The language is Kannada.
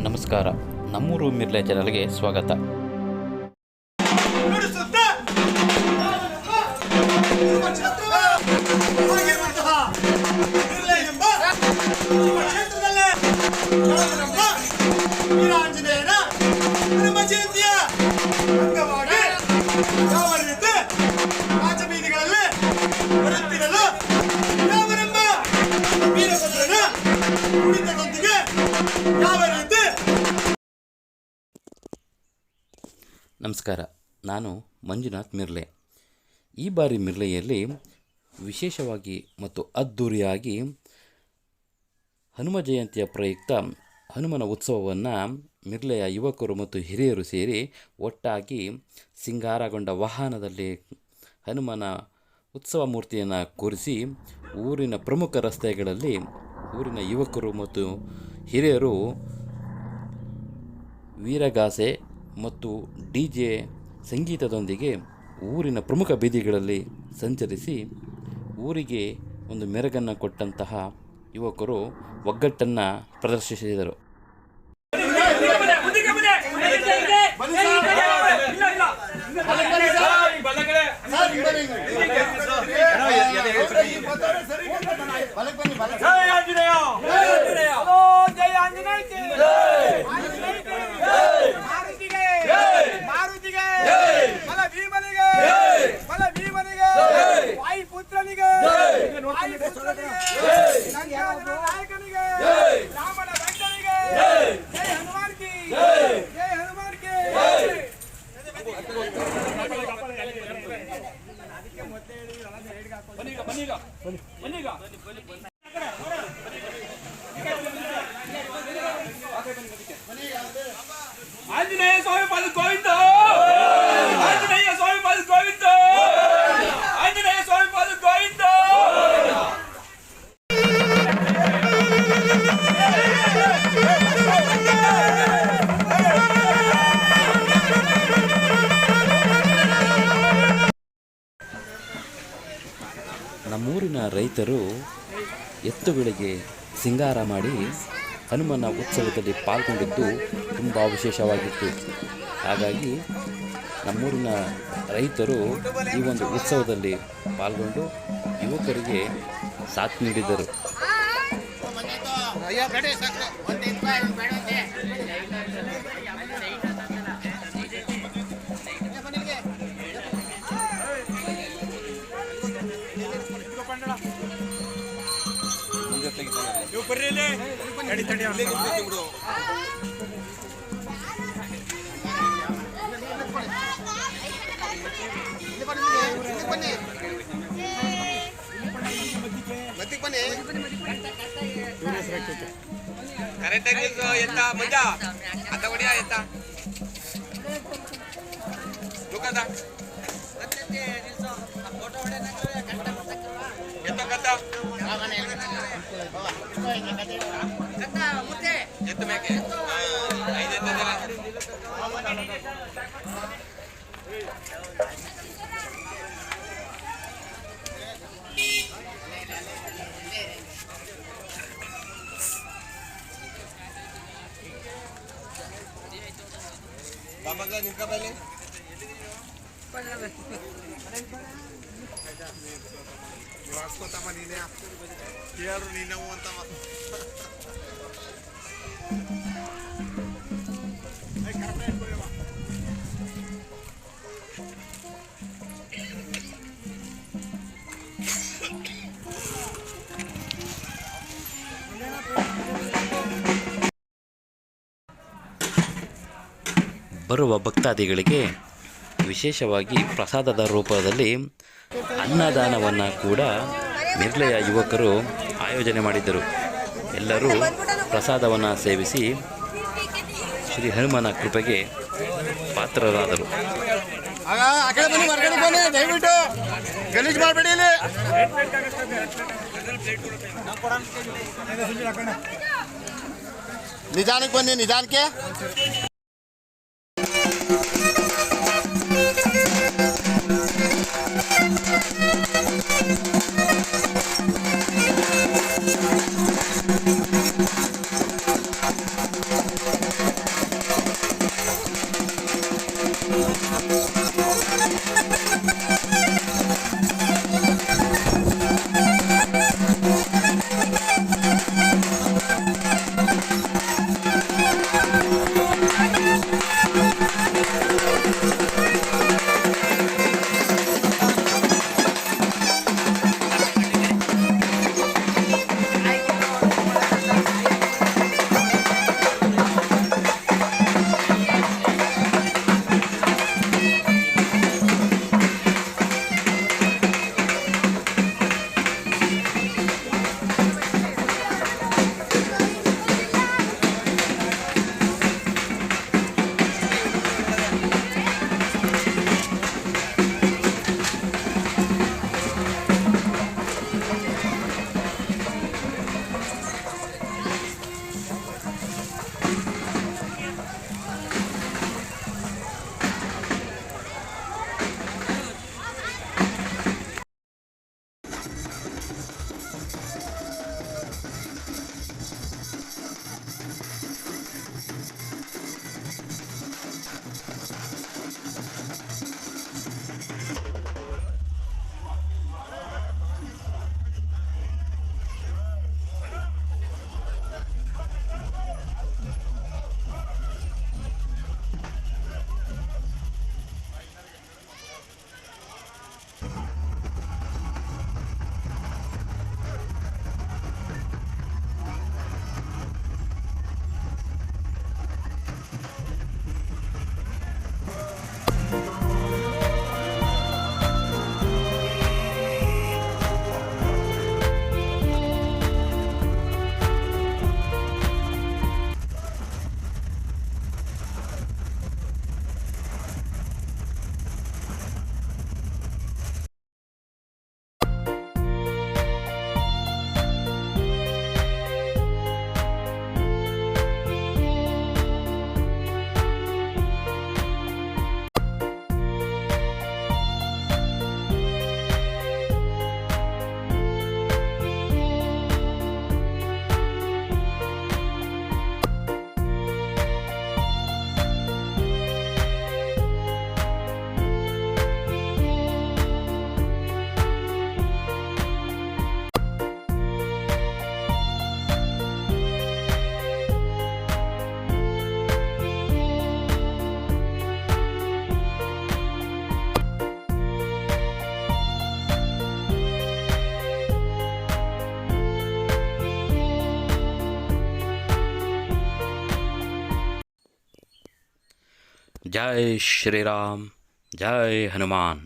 ನಮಸ್ಕಾರ, ನಮ್ಮೂರು ಮಿರ್ಲೆ ಚಾನಲ್ಗೆ ಸ್ವಾಗತ. ನಮಸ್ಕಾರ, ನಾನು ಮಂಜುನಾಥ್ ಮಿರ್ಲೆ. ಈ ಬಾರಿ ಮಿರ್ಲೆಯಲ್ಲಿ ವಿಶೇಷವಾಗಿ ಮತ್ತು ಅದ್ಧೂರಿಯಾಗಿ ಹನುಮ ಜಯಂತಿಯ ಪ್ರಯುಕ್ತ ಹನುಮನ ಉತ್ಸವವನ್ನು ಮಿರ್ಲೆಯ ಯುವಕರು ಮತ್ತು ಹಿರಿಯರು ಸೇರಿ ಒಟ್ಟಾಗಿ ಸಿಂಗಾರಗೊಂಡ ವಾಹನದಲ್ಲಿ ಹನುಮನ ಉತ್ಸವ ಮೂರ್ತಿಯನ್ನು ಕೂರಿಸಿ ಊರಿನ ಪ್ರಮುಖ ರಸ್ತೆಗಳಲ್ಲಿ ಊರಿನ ಯುವಕರು ಮತ್ತು ಹಿರಿಯರು ವೀರಗಾಸೆ ಮತ್ತು DJ ಸಂಗೀತದೊಂದಿಗೆ ಊರಿನ ಪ್ರಮುಖ ಬೀದಿಗಳಲ್ಲಿ ಸಂಚರಿಸಿ ಊರಿಗೆ ಒಂದು ಮೆರಗನ್ನು ಕೊಟ್ಟಂತಹ ಯುವಕರು ಒಗ್ಗಟ್ಟನ್ನು ಪ್ರದರ್ಶಿಸಿದರು. ಆಂಜನೇಯ ಸ್ವಾಮಿ ಪಾದ ಗೋವಿಂದ, ಆಂಜನೇಯ ಸ್ವಾಮಿ ಪಾದ ಗೋವಿಂದ, ಆಂಜನೇಯ ಸ್ವಾಮಿ ಪಾದ ಗೋವಿಂದ. ನಮ್ಮೂರಿನ ರೈತರು ಎತ್ತುಗಳಿಗೆ ಸಿಂಗಾರ ಮಾಡಿ ಹನುಮನ ಉತ್ಸವದಲ್ಲಿ ಪಾಲ್ಗೊಂಡಿದ್ದು ತುಂಬ ವಿಶೇಷವಾಗಿತ್ತು. ಹಾಗಾಗಿ ನಮ್ಮೂರಿನ ರೈತರು ಈ ಒಂದು ಉತ್ಸವದಲ್ಲಿ ಪಾಲ್ಗೊಂಡು ಯುವಕರಿಗೆ ಸಾಥ್ ನೀಡಿದರು. ಬರುವ ಭಕ್ತಾದಿಗಳಿಗೆ ವಿಶೇಷವಾಗಿ ಪ್ರಸಾದದ ರೂಪದಲ್ಲಿ ಅನ್ನದಾನವನ್ನು ಕೂಡ ಮಿರ್ಲೆಯ ಯುವಕರು ಆಯೋಜನೆ ಮಾಡಿದ್ದರು. ಎಲ್ಲರೂ ಪ್ರಸಾದವನ್ನು ಸೇವಿಸಿ ಶ್ರೀ ಹನುಮನ ಕೃಪೆಗೆ ಪಾತ್ರರಾದರು. ನಿಧಾನಕ್ಕೆ ಬನ್ನಿ, ನಿಧಾನಕ್ಕೆ. ಜೈ ಶ್ರೀರಾಮ್, ಜೈ ಹನುಮಾನ್.